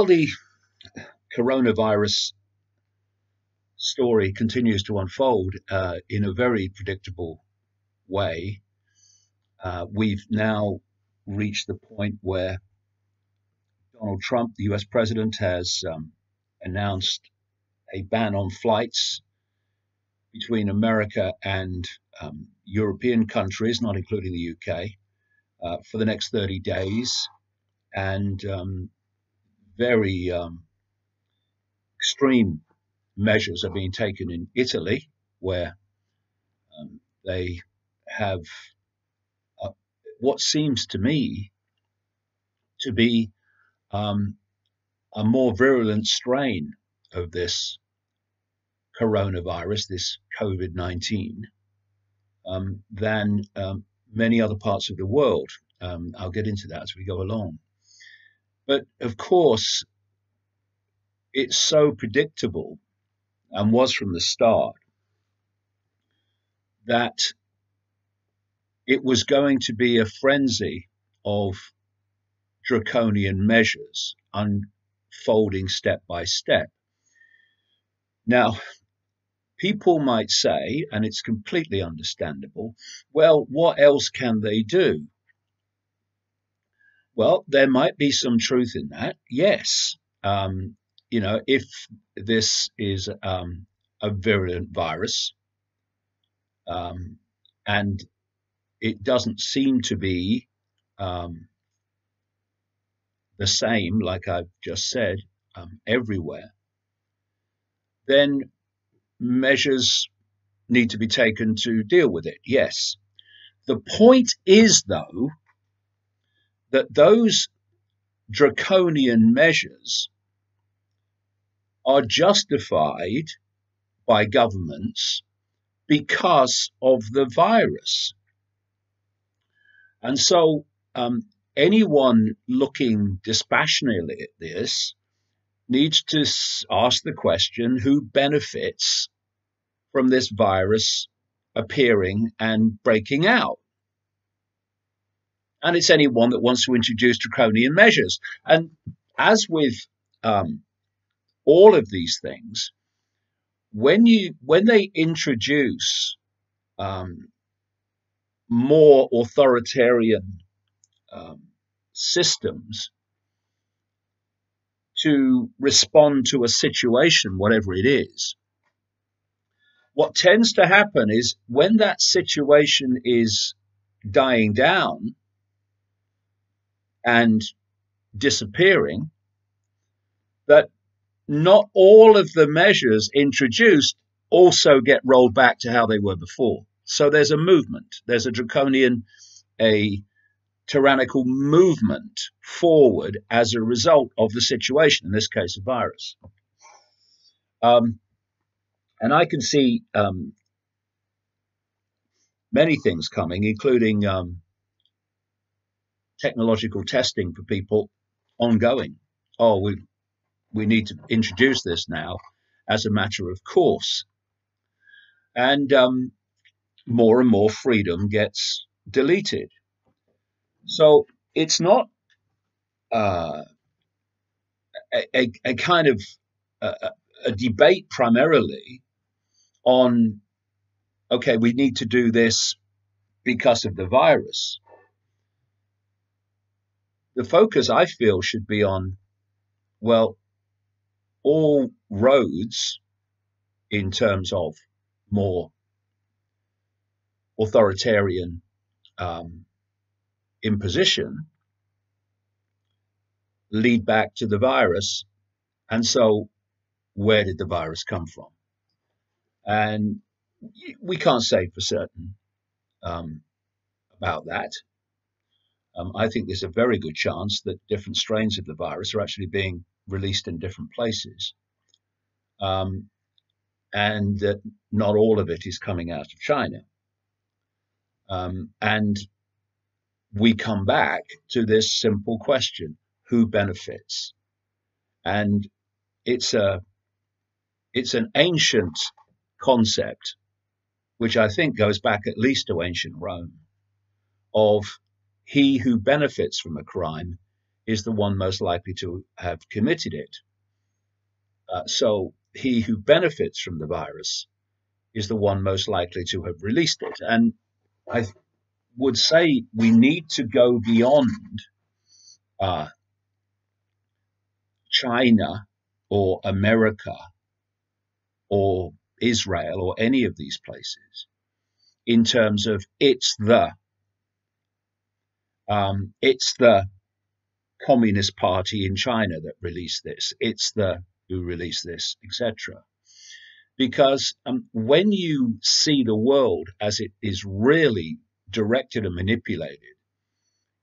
Well, the coronavirus story continues to unfold in a very predictable way. We've now reached the point where Donald Trump, the US president, has announced a ban on flights between America and European countries, not including the UK, for the next 30 days. And very extreme measures are being taken in Italy, where they have what seems to me to be a more virulent strain of this coronavirus, this COVID-19, than many other parts of the world. I'll get into that as we go along. But of course, it's so predictable, and was from the start, that it was going to be a frenzy of draconian measures unfolding step by step. Now, people might say, and it's completely understandable, well, what else can they do? Well, there might be some truth in that, yes. If this is a virulent virus, and it doesn't seem to be the same, like I've just said, everywhere, then measures need to be taken to deal with it, yes. The point is, though, that those draconian measures are justified by governments because of the virus. And so anyone looking dispassionately at this needs to ask the question, who benefits from this virus appearing and breaking out? And it's anyone that wants to introduce draconian measures. And as with all of these things, when they introduce more authoritarian systems to respond to a situation, whatever it is, what tends to happen is when that situation is dying down and disappearing, that not all of the measures introduced also get rolled back to how they were before. So there's a movement, there's a draconian, a tyrannical movement forward as a result of the situation, in this case, a virus. And I can see many things coming, including technological testing for people ongoing. Oh, we need to introduce this now as a matter of course. And more and more freedom gets deleted. So it's not a kind of a debate primarily on, okay, we need to do this because of the virus. The focus, I feel, should be on, well, all roads in terms of more authoritarian imposition lead back to the virus. And so where did the virus come from? And we can't say for certain about that. I think there's a very good chance that different strains of the virus are actually being released in different places, and that not all of it is coming out of China. And we come back to this simple question, who benefits? And it's an ancient concept, which I think goes back at least to ancient Rome, of he who benefits from a crime is the one most likely to have committed it. So he who benefits from the virus is the one most likely to have released it. And I would say we need to go beyond China or America or Israel or any of these places in terms of it's the Communist Party in China that released this, it's the who released this, etc. Because when you see the world as it is really directed and manipulated,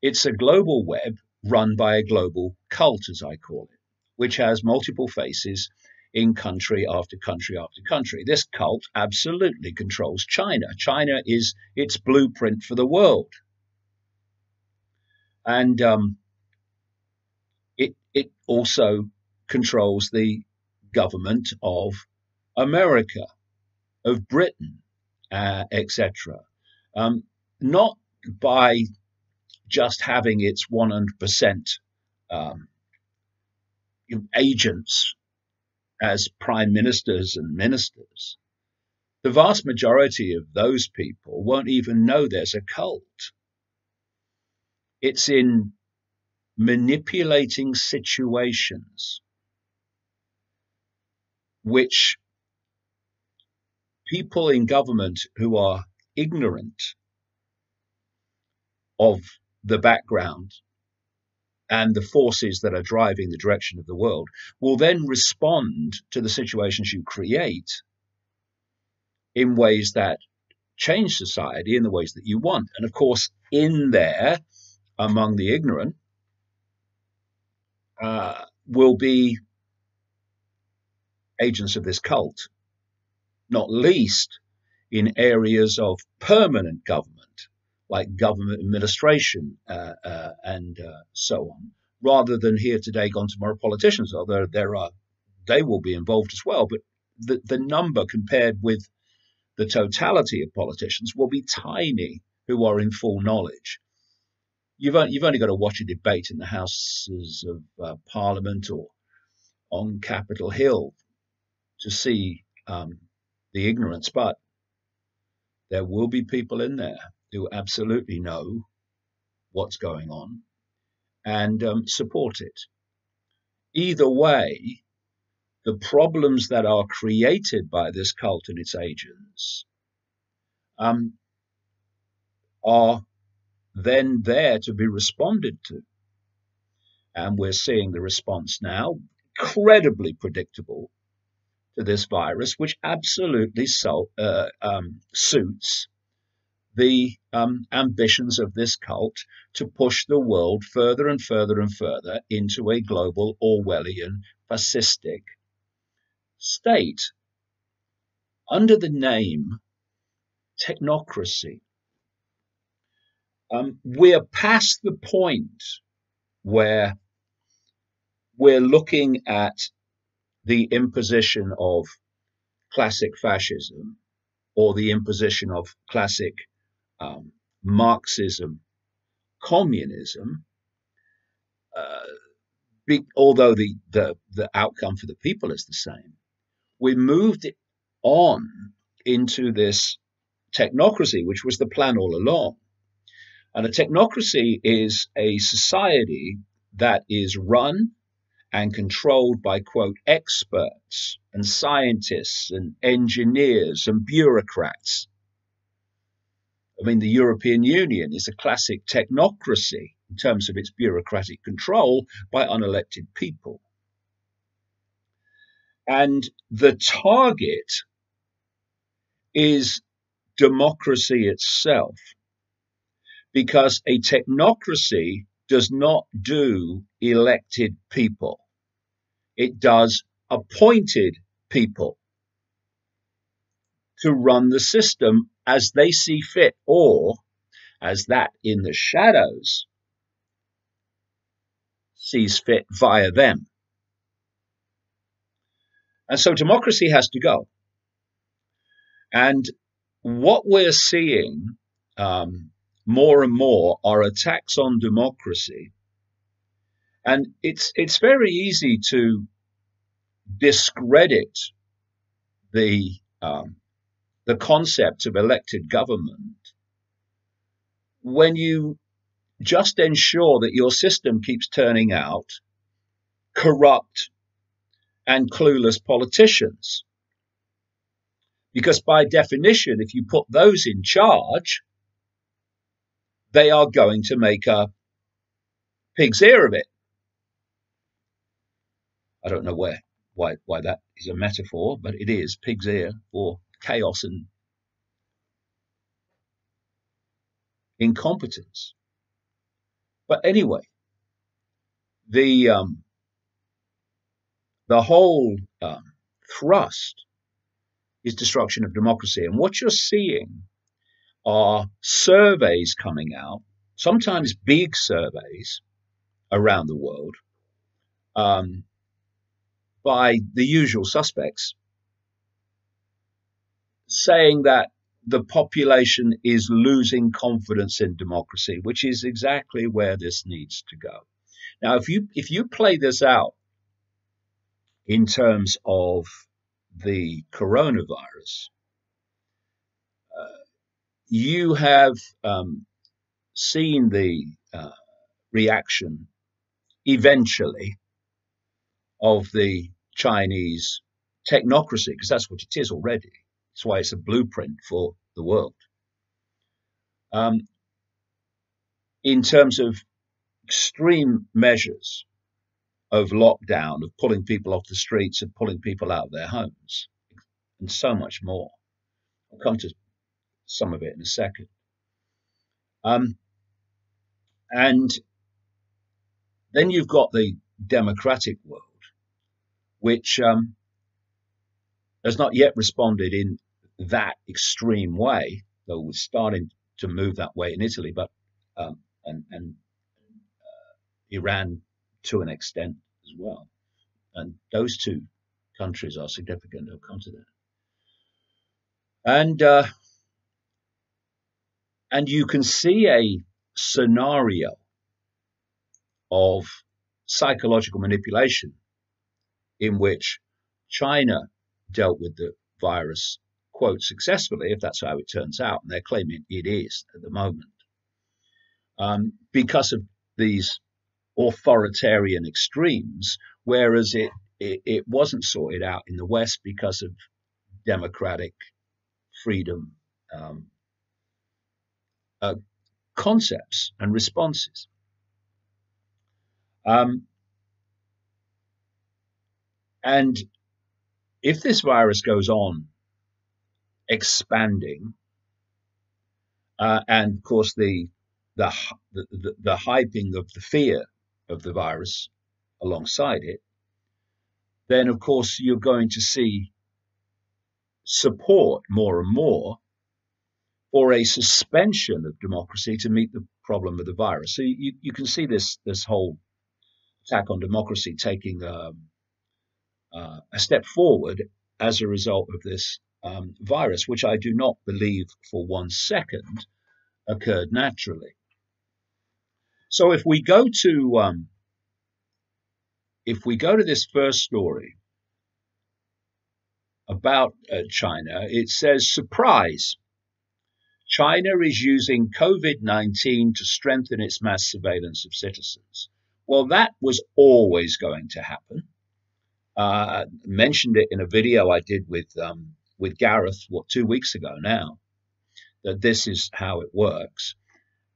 it's a global web run by a global cult, as I call it, which has multiple faces in country after country after country. This cult absolutely controls China. China is its blueprint for the world. And it also controls the government of America, of Britain, etc. Not by just having its 100% agents as prime ministers and ministers. The vast majority of those people won't even know there's a cult. It's in manipulating situations which people in government who are ignorant of the background and the forces that are driving the direction of the world will then respond to the situations you create in ways that change society in the ways that you want. And of course, in there, among the ignorant, will be agents of this cult, not least in areas of permanent government, like government administration and so on, rather than here today, gone tomorrow politicians. Although they will be involved as well, but the number compared with the totality of politicians will be tiny who are in full knowledge. You've only got to watch a debate in the Houses of Parliament or on Capitol Hill to see the ignorance, but there will be people in there who absolutely know what's going on and support it. Either way, the problems that are created by this cult and its agents are then there to be responded to. And we're seeing the response now, incredibly predictable to this virus, which absolutely suits the ambitions of this cult to push the world further and further and further into a global Orwellian fascistic state under the name technocracy. We're past the point where we're looking at the imposition of classic fascism or the imposition of classic Marxism, communism, although the outcome for the people is the same. We moved it on into this technocracy, which was the plan all along. And a technocracy is a society that is run and controlled by, quote, experts and scientists and engineers and bureaucrats. I mean, the European Union is a classic technocracy in terms of its bureaucratic control by unelected people. And the target is democracy itself, because a technocracy does not do elected people. It does appointed people to run the system as they see fit, or as that in the shadows sees fit via them. And so democracy has to go. And what we're seeing more and more are attacks on democracy And it's very easy to discredit the the concept of elected government when you just ensure that your system keeps turning out corrupt and clueless politicians. Because by definition, if you put those in charge, they are going to make a pig's ear of it. I don't know why that is a metaphor, but it is pig's ear for chaos and incompetence. But anyway, the whole thrust is destruction of democracy, and what you're seeing are surveys coming out, sometimes big surveys around the world, by the usual suspects, saying that the population is losing confidence in democracy, which is exactly where this needs to go. Now, if you play this out in terms of the coronavirus, you have seen the reaction eventually of the Chinese technocracy, because that's what it is already. That's why it's a blueprint for the world. In terms of extreme measures of lockdown, of pulling people off the streets, of pulling people out of their homes, and so much more. I'll come to some of it in a second. And then you've got the democratic world, which has not yet responded in that extreme way, though we're starting to move that way in Italy, but and Iran to an extent as well. And those two countries are significant. I'll come to that. And you can see a scenario of psychological manipulation in which China dealt with the virus, quote, successfully, if that's how it turns out, and they're claiming it is at the moment, because of these authoritarian extremes, whereas it wasn't sorted out in the West because of democratic freedom concepts and responses. And if this virus goes on expanding, and of course the hyping of the fear of the virus alongside it, then of course you're going to see support more and more for a suspension of democracy to meet the problem of the virus. So you can see this whole attack on democracy taking a step forward as a result of this virus, which I do not believe for 1 second occurred naturally. So if we go to this first story about China, it says, surprise, China is using COVID-19 to strengthen its mass surveillance of citizens. Well, that was always going to happen. Mentioned it in a video I did with Gareth, 2 weeks ago now, that this is how it works.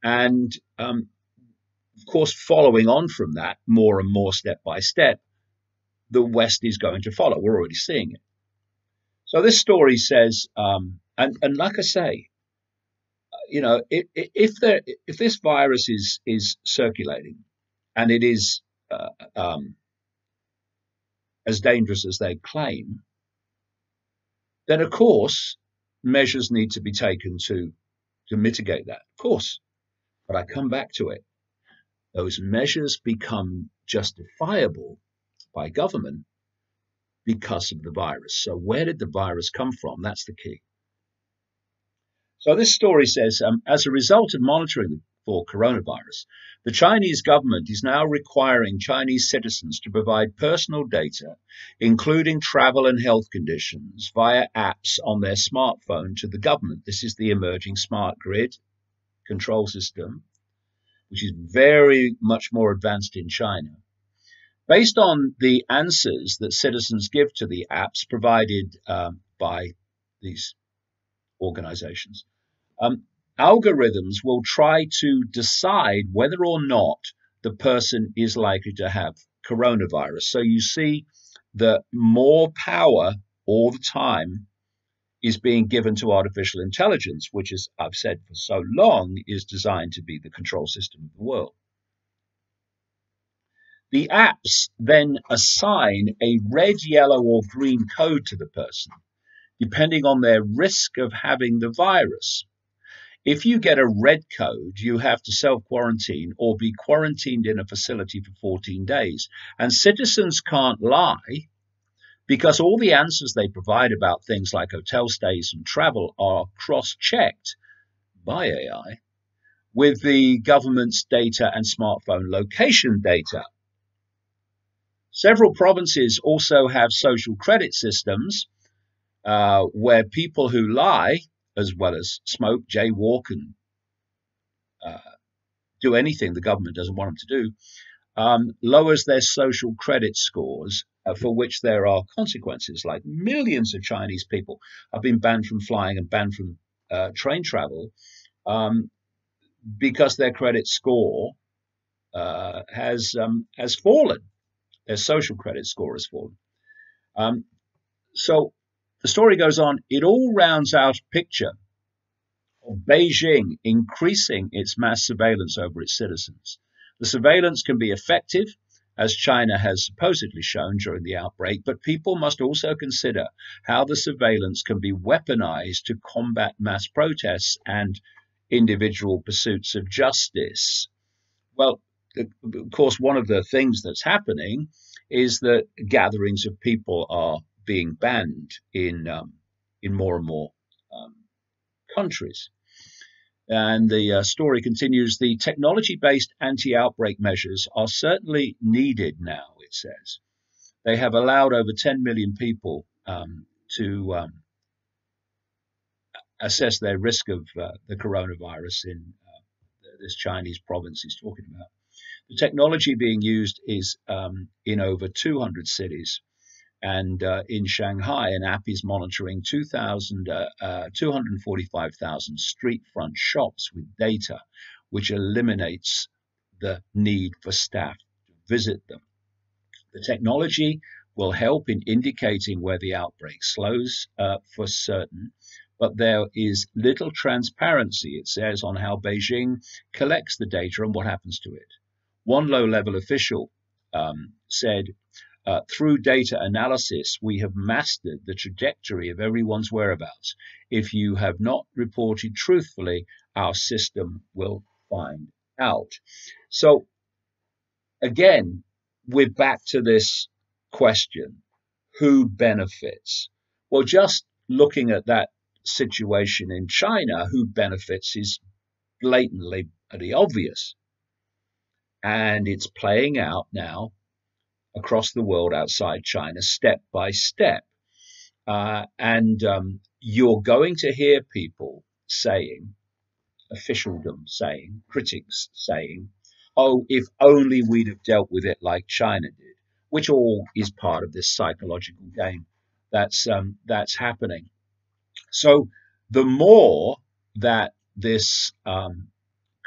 And of course, following on from that, more and more step by step, the West is going to follow. We're already seeing it. So this story says, and like I say, you know, if this virus is circulating and it is as dangerous as they claim, then of course measures need to be taken to mitigate that. Of course, but I come back to it. Those measures become justifiable by government because of the virus. So where did the virus come from? That's the key. So this story says, as a result of monitoring the for coronavirus. The Chinese government is now requiring Chinese citizens to provide personal data, including travel and health conditions, via apps on their smartphone to the government. This is the emerging smart grid control system, which is very much more advanced in China. Based on the answers that citizens give to the apps provided by these organizations, algorithms will try to decide whether or not the person is likely to have coronavirus. So you see that more power all the time is being given to artificial intelligence, which, as I've said for so long, is designed to be the control system of the world. The apps then assign a red, yellow, or green code to the person, depending on their risk of having the virus. If you get a red code, you have to self-quarantine or be quarantined in a facility for 14 days. And citizens can't lie because all the answers they provide about things like hotel stays and travel are cross-checked by AI with the government's data and smartphone location data. Several provinces also have social credit systems where people who lie, as well as smoke, jaywalk, and do anything the government doesn't want them to do, lowers their social credit scores, for which there are consequences. Like millions of Chinese people have been banned from flying and banned from train travel because their credit score has fallen. Their social credit score has fallen. So the story goes on. It all rounds out a picture of Beijing increasing its mass surveillance over its citizens. The surveillance can be effective, as China has supposedly shown during the outbreak, but people must also consider how the surveillance can be weaponized to combat mass protests and individual pursuits of justice. Well, of course, one of the things that's happening is that gatherings of people are being banned in more and more countries. And the story continues, the technology-based anti-outbreak measures are certainly needed now, it says. They have allowed over 10 million people to assess their risk of the coronavirus in this Chinese province he's talking about. The technology being used is in over 200 cities. And in Shanghai, an app is monitoring 245,000 street front shops with data, which eliminates the need for staff to visit them. The technology will help in indicating where the outbreak slows for certain, but there is little transparency, it says, on how Beijing collects the data and what happens to it. One low-level official said, through data analysis, we have mastered the trajectory of everyone's whereabouts. If you have not reported truthfully, our system will find out. So, again, we're back to this question, who benefits? Well, just looking at that situation in China, who benefits is blatantly obvious. And it's playing out now across the world outside China, step by step. And you're going to hear people saying, officialdom saying, critics saying, oh, if only we'd have dealt with it like China did, which all is part of this psychological game that's happening. So the more that this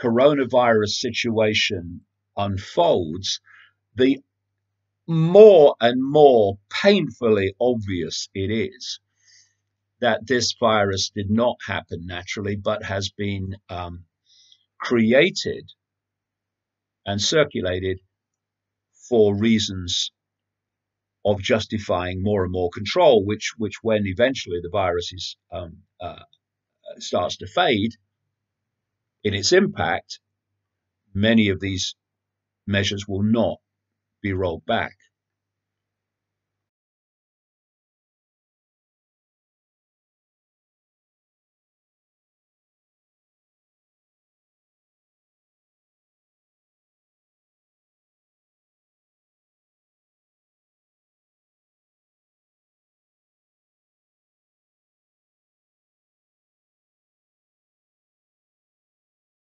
coronavirus situation unfolds, the more and more painfully obvious it is that this virus did not happen naturally, but has been created and circulated for reasons of justifying more and more control, which when eventually the virus is, starts to fade in its impact, many of these measures will not be rolled back.